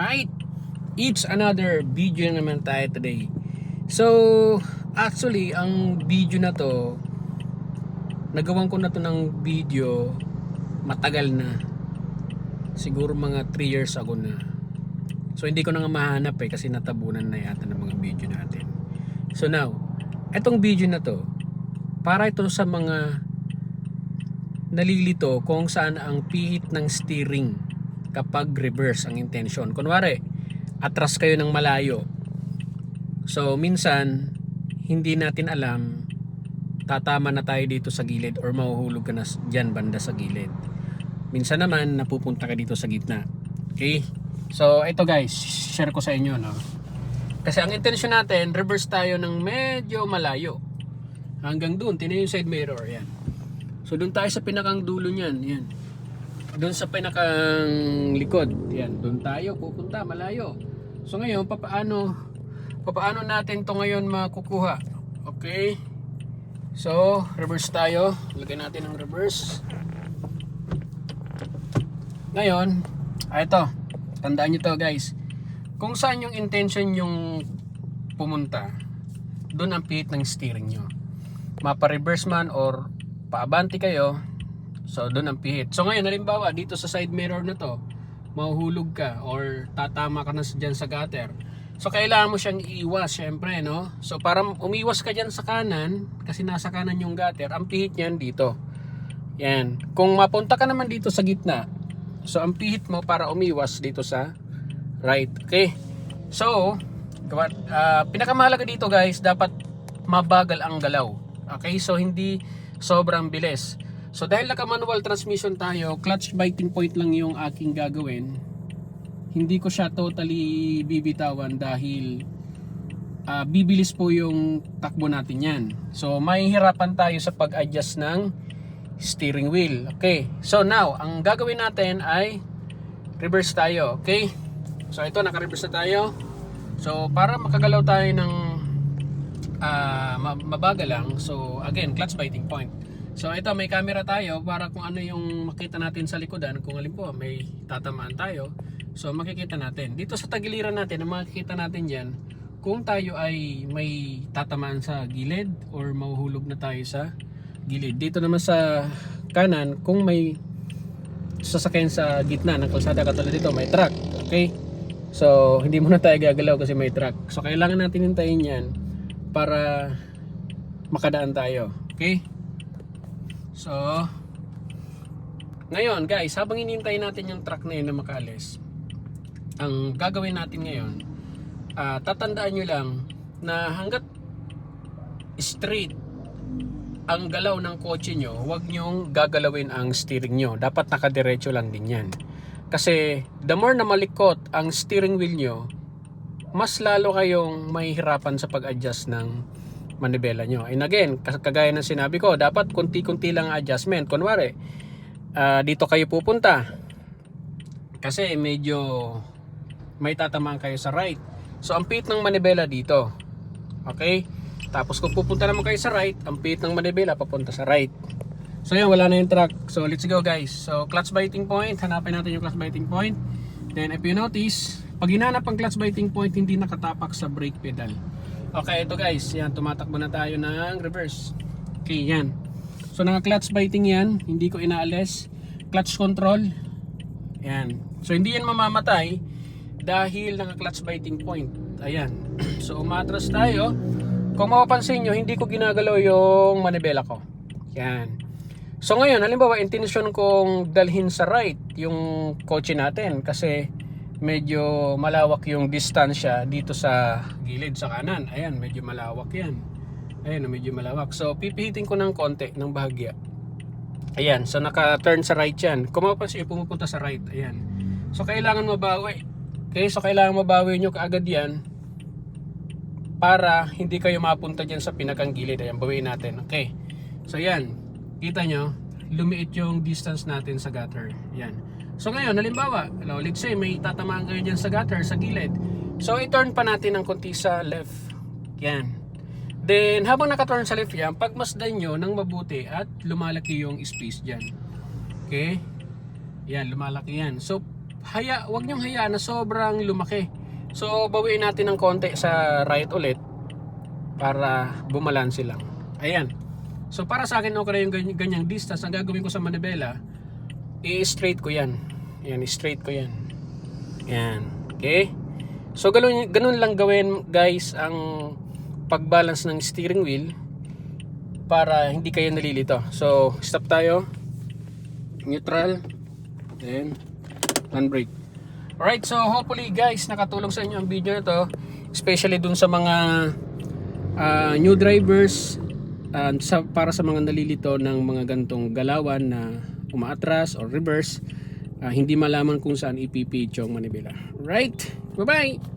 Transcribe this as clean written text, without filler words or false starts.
Alright, it's another video na naman tayo today. So, actually, ang video na to, nagawan ko na to ng video matagal na. Siguro mga 3 years ago na. So, hindi ko na nga mahanap kasi natabunan na yata ng mga video natin. So now, etong video na to, para ito sa mga nalilito kung saan ang pihit ng steering kapag reverse ang intention. Kunwari, atras kayo ng malayo. So, minsan, hindi natin alam, tatama na tayo dito sa gilid or mahuhulog ka na dyan banda sa gilid. Minsan naman, napupunta ka dito sa gitna. Okay? So, ito guys, share ko sa inyo, no? Kasi ang intention natin, reverse tayo ng medyo malayo. Hanggang doon, tinan yung side mirror, yan. So, doon tayo sa pinakang dulo niyan, yan. Doon sa pinakang likod, yan. Doon tayo pupunta, malayo. So, ngayon, papaano natin to ngayon makukuha? Okay? So, reverse tayo. Lagyan natin ng reverse. Ngayon, ito. Tandaan nyo to guys. Kung saan yung intention yung pumunta, doon ang pihit ng steering nyo. Mapa-reverse man or paabante kayo, so doon ang pihit. So ngayon, halimbawa, dito sa side mirror na to, mahuhulog ka or tatama ka na dyan sa gutter. So kailangan mo siyang iiwas, syempre, no? So para umiwas ka dyan sa kanan, kasi nasa kanan yung gutter, ang pihit niyan dito. Yan. Kung mapunta ka naman dito sa gitna, so ang pihit mo para umiwas dito sa right. Okay? So, pinakamahalaga dito guys, dapat mabagal ang galaw. Okay? So, hindi sobrang bilis. So, dahil naka-manual transmission tayo, clutch biting point lang yung aking gagawin. Hindi ko siya totally bibitawan dahil bibilis po yung takbo natin yan. So, mahihirapan tayo sa pag-adjust ng steering wheel. Okay. So, now, ang gagawin natin ay reverse tayo. Okay? So ito, naka-reverse na tayo. So para makagalaw tayo ng mabagal lang. So again, clutch biting point. So ito, may camera tayo para kung ano yung makita natin sa likodan. Kung halimbawa may tatamaan tayo, so makikita natin. Dito sa tagiliran natin, ang makikita natin dyan, kung tayo ay may tatamaan sa gilid or mahuhulog na tayo sa gilid. Dito naman sa kanan, kung may sasakyan sa gitna ng kalsada, katulad dito, may truck. Okay? So, hindi muna tayo gagalaw kasi may truck. So, kailangan natin hintayin yan para makadaan tayo. Okay? So, ngayon guys, habang hinihintay natin yung truck na yun na makaalis, ang gagawin natin ngayon, tatandaan nyo lang na hanggat straight ang galaw ng kotse nyo, huwag nyong gagalawin ang steering nyo. Dapat nakadiretso lang din yan. Kasi the more na malikot ang steering wheel nyo, mas lalo kayong mahihirapan sa pag-adjust ng manibela nyo. And again, kagaya ng sinabi ko, dapat kunti-kunti lang adjustment. Kunwari, dito kayo pupunta kasi medyo may tatamaan kayo sa right. So ang pihit ng manibela dito. Okay? Tapos kung pupunta naman kayo sa right, ang pihit ng manibela papunta sa right. So yan, wala na yung truck. So let's go guys. So clutch biting point, hanapin natin yung clutch biting point. Then if you notice, pag hinanap ang clutch biting point, hindi nakatapak sa brake pedal. Okay, ito guys, yan, tumatakbo na tayo ng reverse. Okay, yan. So naka-clutch biting yan, hindi ko inaalis. Clutch control, yan. So hindi yan mamamatay dahil naka-clutch biting point. Ayan. So umatras tayo. Kung mapapansin nyo, hindi ko ginagalaw yung manibela ko. Yan. So ngayon, halimbawa, intention kong dalhin sa right yung kotse natin kasi medyo malawak yung distansya dito sa gilid sa kanan. Ayan, medyo malawak yan. Ayan, medyo malawak. So pipihitin ko ng konti, ng bahagya. Ayan, so naka-turn sa right yan. Kung mapapansin nyo, pumupunta sa right. Ayan. So kailangan mabawi. Okay, so kailangan mabawi nyo kaagad yan para hindi kayo mapunta dyan sa pinakang gilid. Ayan, bawiin natin. Okay. So yan. Kita nyo, lumiit yung distance natin sa gutter. Yan. So ngayon, halimbawa, let's say may tatamaan kayo dyan sa gutter, sa gilid. So i-turn pa natin ng konti sa left. Yan. Then, habang naka-turn sa left yan, pagmasdan nyo ng mabuti at lumalaki yung space dyan. Okay? Yan, lumalaki yan. So, wag niyong hayaan na sobrang lumaki. So bawiin natin ng konti sa right ulit para bumalanse lang. Ayan. So para sa akin okay na yung ganyang distance. Ang gagawin ko sa manibela, i-straight ko yan. Yan, i-straight ko yan. Yan. Okay? So ganun lang gawin guys ang pagbalance ng steering wheel para hindi kayo nalilito. So stop tayo. Neutral. Then handbrake. Alright, so hopefully guys nakatulong sa inyo ang video na to, especially dun sa mga new drivers, para sa mga nalilito ng mga gantong galawan na umaatras or reverse, hindi malaman kung saan ipipitch yung manibela. Right, bye bye.